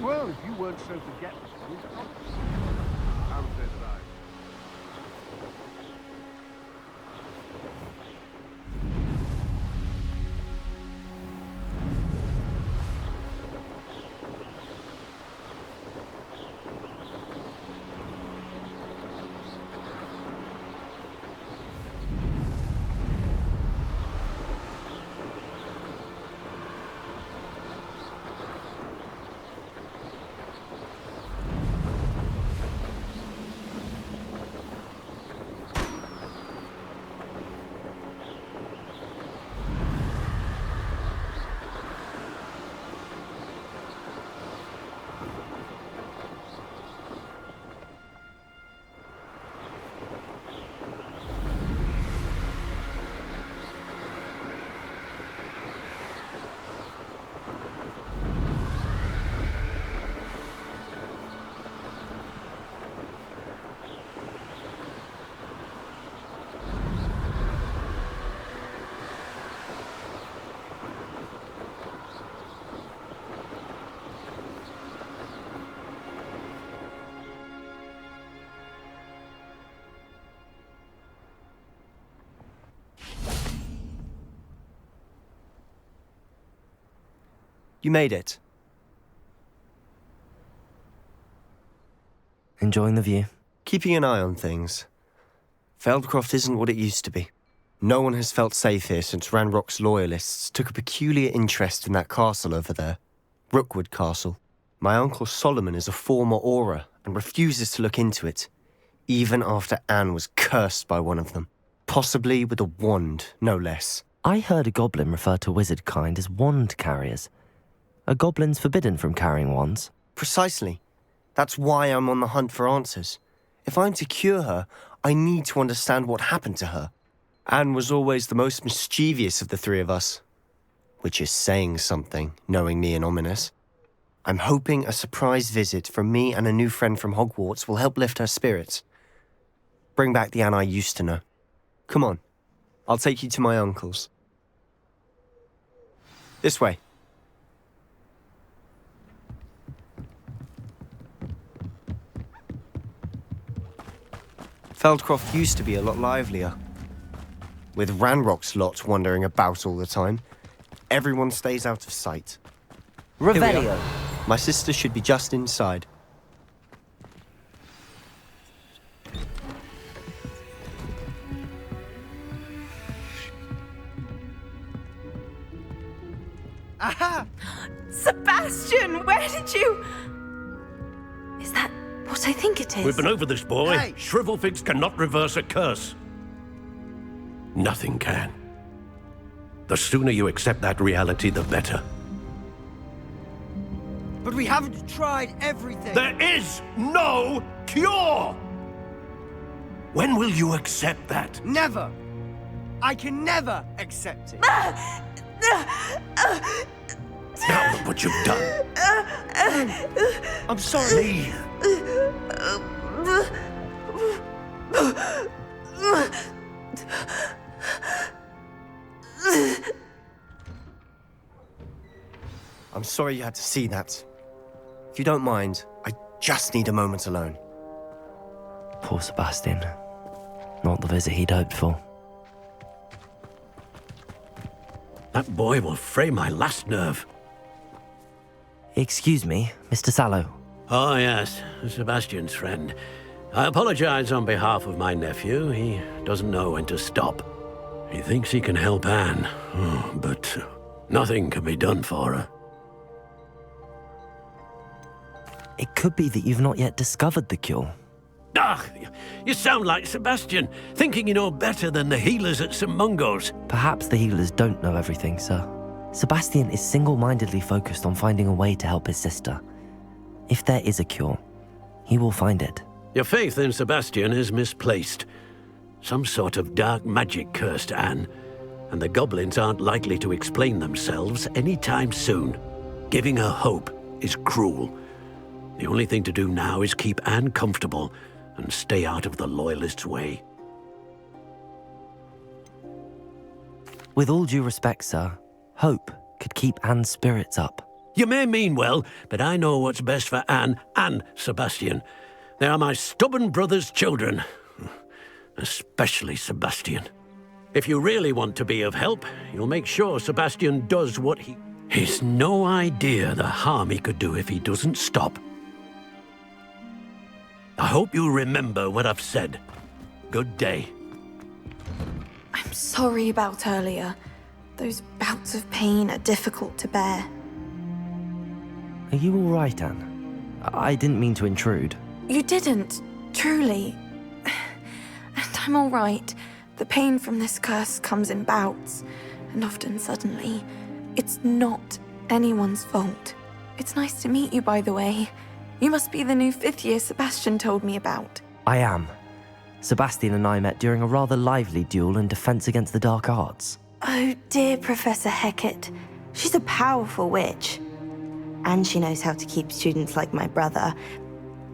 Well, if you weren't so forgetful, I would say that I... You made it. Enjoying the view? Keeping an eye on things. Feldcroft isn't what it used to be. No one has felt safe here since Ranrock's loyalists took a peculiar interest in that castle over there. Rookwood Castle. My uncle Solomon is a former Auror and refuses to look into it, even after Anne was cursed by one of them. Possibly with a wand, no less. I heard a goblin refer to wizard kind as wand carriers. Are goblins forbidden from carrying wands? Precisely. That's why I'm on the hunt for answers. If I'm to cure her, I need to understand what happened to her. Anne was always the most mischievous of the three of us. Which is saying something, knowing me and Ominous. I'm hoping a surprise visit from me and a new friend from Hogwarts will help lift her spirits. Bring back the Anne I used to know. Come on. I'll take you to my uncle's. This way. Feldcroft used to be a lot livelier. With Ranrock's lot wandering about all the time, everyone stays out of sight. Revelio. My sister should be just inside. Aha! Sebastian, where did you... Is that what I think it is? We've been over this, boy. Hey! Shrivelfigs cannot reverse a curse. Nothing can. The sooner you accept that reality, the better. But we haven't tried everything. There is no cure! When will you accept that? Never. I can never accept it. Now look what you've done. I'm sorry. Leave. I'm sorry you had to see that. If you don't mind, I just need a moment alone. Poor Sebastian. Not the visit he'd hoped for. That boy will fray my last nerve. Excuse me, Mr. Sallow. Oh, yes, Sebastian's friend. I apologize on behalf of my nephew. He doesn't know when to stop. He thinks he can help Anne, but nothing can be done for her. It could be that you've not yet discovered the cure. Ah, you sound like Sebastian, thinking you know better than the healers at St. Mungo's. Perhaps the healers don't know everything, sir. Sebastian is single-mindedly focused on finding a way to help his sister. If there is a cure, he will find it. Your faith in Sebastian is misplaced. Some sort of dark magic cursed Anne, and the goblins aren't likely to explain themselves anytime soon. Giving her hope is cruel. The only thing to do now is keep Anne comfortable and stay out of the Loyalists' way. With all due respect, sir, hope could keep Anne's spirits up. You may mean well, but I know what's best for Anne and Sebastian. They are my stubborn brother's children. Especially Sebastian. If you really want to be of help, you'll make sure Sebastian does what he... He's no idea the harm he could do if he doesn't stop. I hope you remember what I've said. Good day. I'm sorry about earlier. Those bouts of pain are difficult to bear. Are you all right, Anne? I didn't mean to intrude. You didn't, truly. And I'm all right. The pain from this curse comes in bouts, and often suddenly. It's not anyone's fault. It's nice to meet you, by the way. You must be the new 5th year Sebastian told me about. I am. Sebastian and I met during a rather lively duel in Defense Against the Dark Arts. Oh, dear Professor Hecat. She's a powerful witch. And she knows how to keep students like my brother,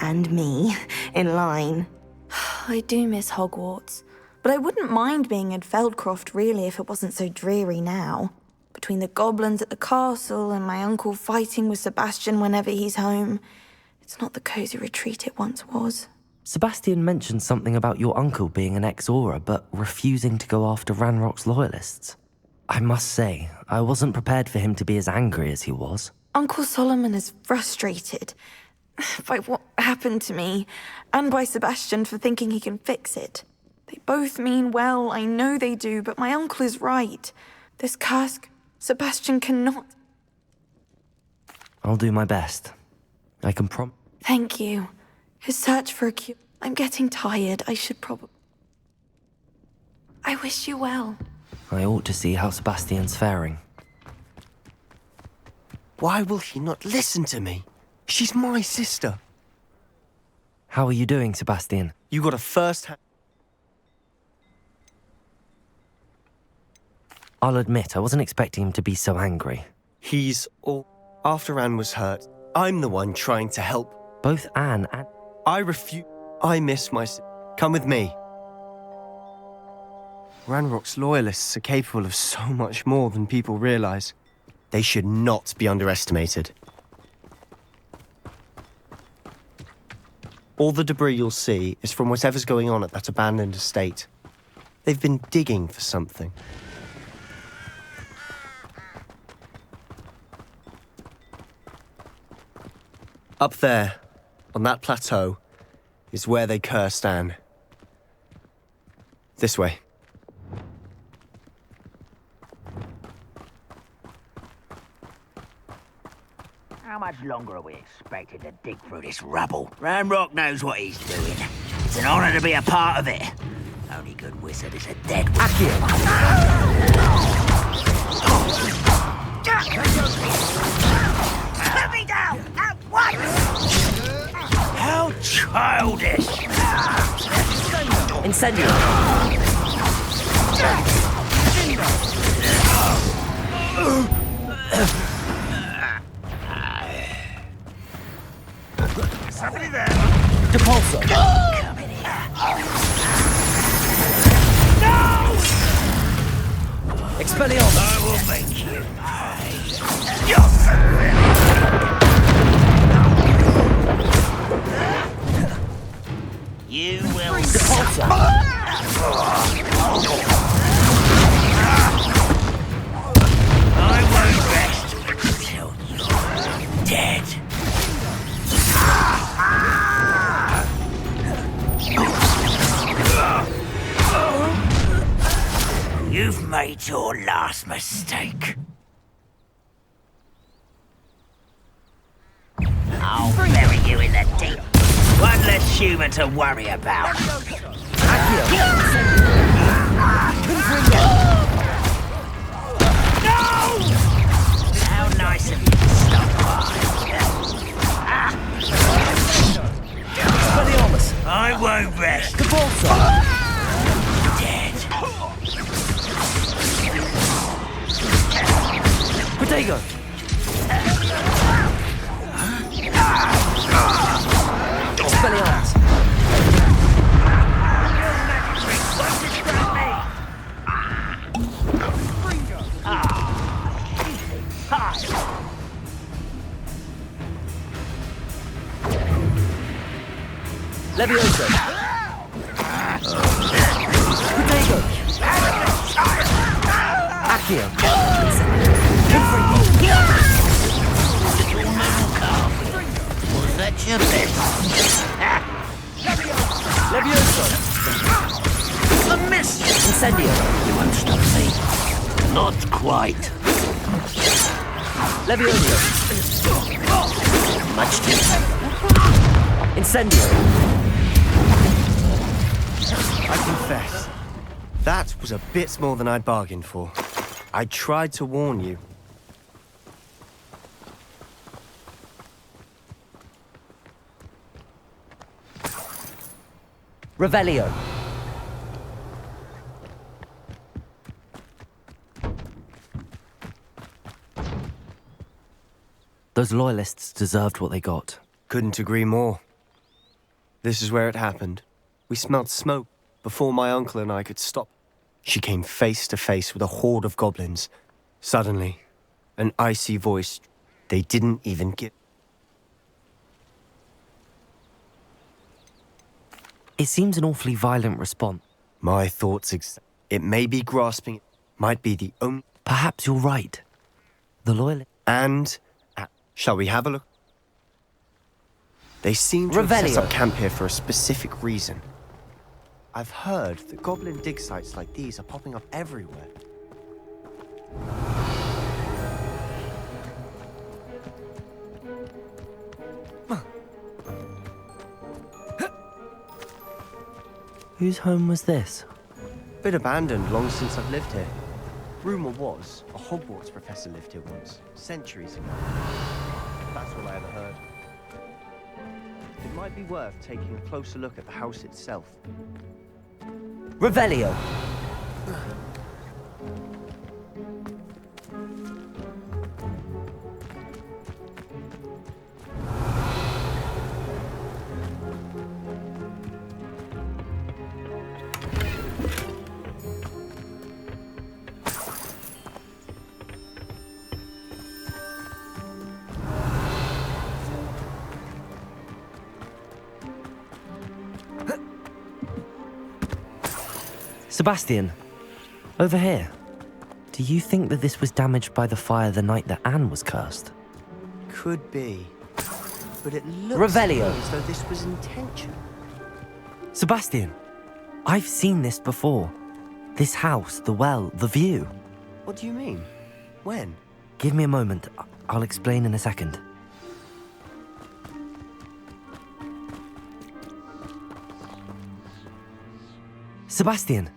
and me, in line. I do miss Hogwarts, but I wouldn't mind being in Feldcroft, really, if it wasn't so dreary now. Between the goblins at the castle and my uncle fighting with Sebastian whenever he's home, it's not the cozy retreat it once was. Sebastian mentioned something about your uncle being an ex-Auror, but refusing to go after Ranrock's loyalists. I must say, I wasn't prepared for him to be as angry as he was. Uncle Solomon is frustrated by what happened to me, and by Sebastian for thinking he can fix it. They both mean well, I know they do, but my uncle is right. This curse, Sebastian cannot... I'll do my best. I can Thank you. His search for a cure... I'm getting tired, I should probably... I wish you well. I ought to see how Sebastian's faring. Why will he not listen to me? She's my sister. How are you doing, Sebastian? You got a first-hand... I'll admit, I wasn't expecting him to be so angry. He's all... After Anne was hurt, I'm the one trying to help. Both Anne and... I refuse... I miss my... Come with me. Ranrock's loyalists are capable of so much more than people realize. They should not be underestimated. All the debris you'll see is from whatever's going on at that abandoned estate. They've been digging for something. Up there, on that plateau, is where they cursed Anne. This way. How much longer are we expected to dig through this rubble? Ranrock knows what he's doing. It's an honor to be a part of it. Only good wizard is a dead one. Put me down at once! How childish! Incendio! Somebody there. Depulso! Come in here. No! Expelliarmus! I will make you pay. You will Depulso! I won't rest until you're dead. You've made your last mistake. I'll bury you in the deep. One less human to worry about. No! How nice of you to stop by. Expelliarmus! I won't rest. Depulso! Dead. Protego! Expelliarmus! Levioso! Protego! Accio! Was that your best? Levioso! A miss! Incendio! You won't stop me. Not quite. Levioso! Much too Incendio! I confess, that was a bit more than I'd bargained for. I tried to warn you. Revelio! Those loyalists deserved what they got. Couldn't agree more. This is where it happened. We smelled smoke before my uncle and I could stop. She came face to face with a horde of goblins. Suddenly, an icy voice they didn't even get. It seems an awfully violent response. My thoughts it may be grasping, might be the only. Perhaps you're right. The loyalists... And shall we have a look? They seem to have set up camp here for a specific reason. I've heard that goblin dig sites like these are popping up everywhere. Whose home was this? Been abandoned long since I've lived here. Rumor was a Hogwarts professor lived here once, centuries ago. That's all I ever heard. It might be worth taking a closer look at the house itself. Revelio! Sebastian, over here. Do you think that this was damaged by the fire the night that Anne was cursed? Could be. But it looks Revelio. as though this was intentional. Sebastian, I've seen this before. This house, the well, the view. What do you mean? When? Give me a moment. I'll explain in a second. Sebastian,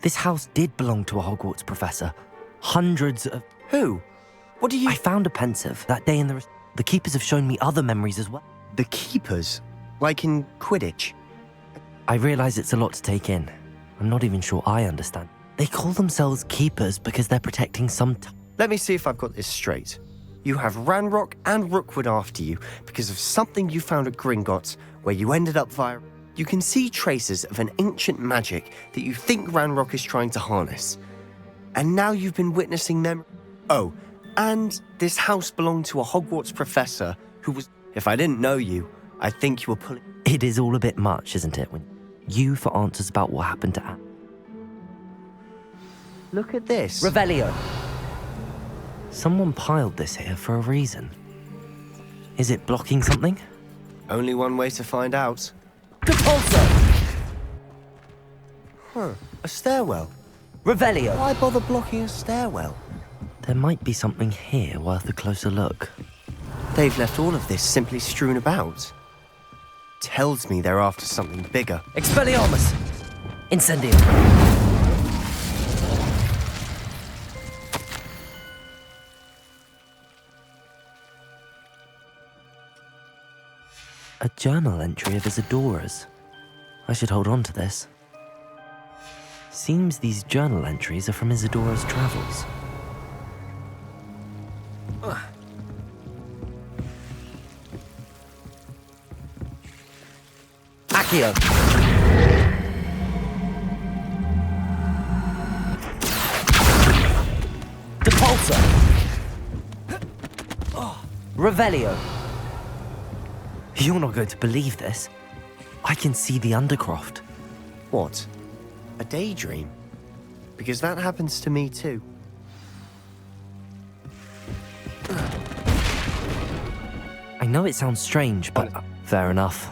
this house did belong to a Hogwarts professor. Hundreds of... Who? What do you... I found a pensive that day in the... The keepers have shown me other memories as well. The keepers? Like in Quidditch? I realize it's a lot to take in. I'm not even sure I understand. They call themselves keepers because they're protecting some... Let me see if I've got this straight. You have Ranrock and Rookwood after you because of something you found at Gringotts where you ended up via... You can see traces of an ancient magic that you think Ranrock is trying to harness. And now you've been witnessing them... Oh, and this house belonged to a Hogwarts professor who was... If I didn't know you, I think you were pulling... It is all a bit much, isn't it, when you for answers about what happened to Anne? Look at this. Revelio. Someone piled this here for a reason. Is it blocking something? Only one way to find out. Repulsor! Huh, a stairwell. Revelio. Why bother blocking a stairwell? There might be something here worth a closer look. They've left all of this simply strewn about. Tells me they're after something bigger. Expelliarmus! Incendio! A journal entry of Isadora's. I should hold on to this. Seems these journal entries are from Isadora's travels. Accio! Depulsor! Revelio! You're not going to believe this. I can see the Undercroft. What? A daydream? Because that happens to me too. I know it sounds strange, but fair enough.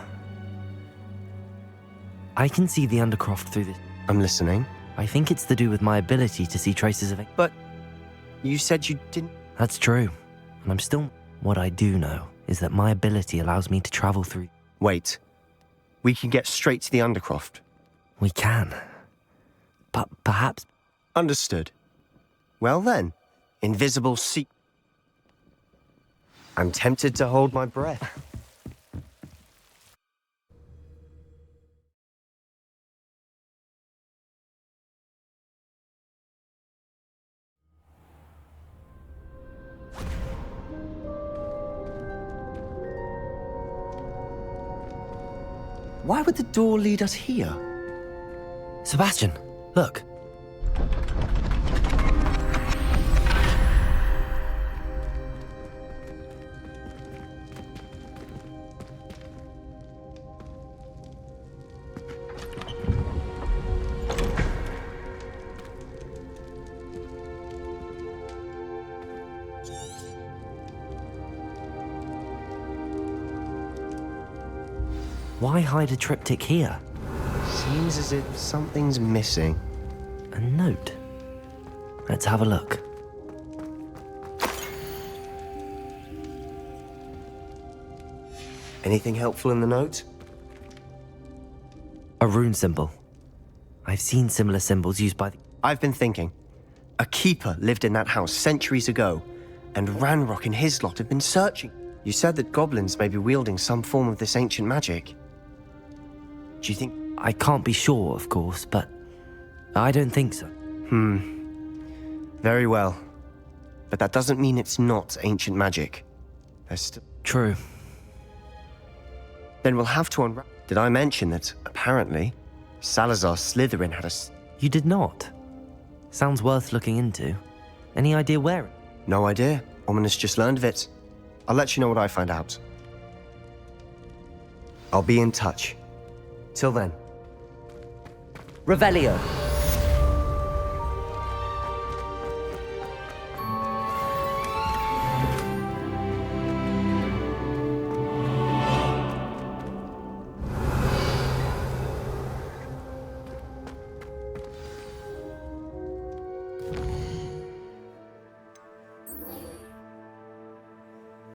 I can see the Undercroft through this. I'm listening. I think it's to do with my ability to see traces of it. But you said you didn't. That's true. And I'm still... What I do know is that my ability allows me to travel through... Wait. We can get straight to the Undercroft. We can. But perhaps... Understood. Well then, invisible sea... I'm tempted to hold my breath. Why would the door lead us here? Sebastian, look. Why hide a triptych here? Seems as if something's missing. A note. Let's have a look. Anything helpful in the note? A rune symbol. I've seen similar symbols used by the... I've been thinking. A keeper lived in that house centuries ago, and Ranrock and his lot have been searching. You said that goblins may be wielding some form of this ancient magic. Do you think... I can't be sure, of course, but I don't think so. Very well. But that doesn't mean it's not ancient magic. There's still... True. Then we'll have to unravel... Did I mention that, apparently, Salazar Slytherin had a... You did not. Sounds worth looking into. Any idea where? No idea. Ominous just learned of it. I'll let you know what I find out. I'll be in touch. Till then. Revelio.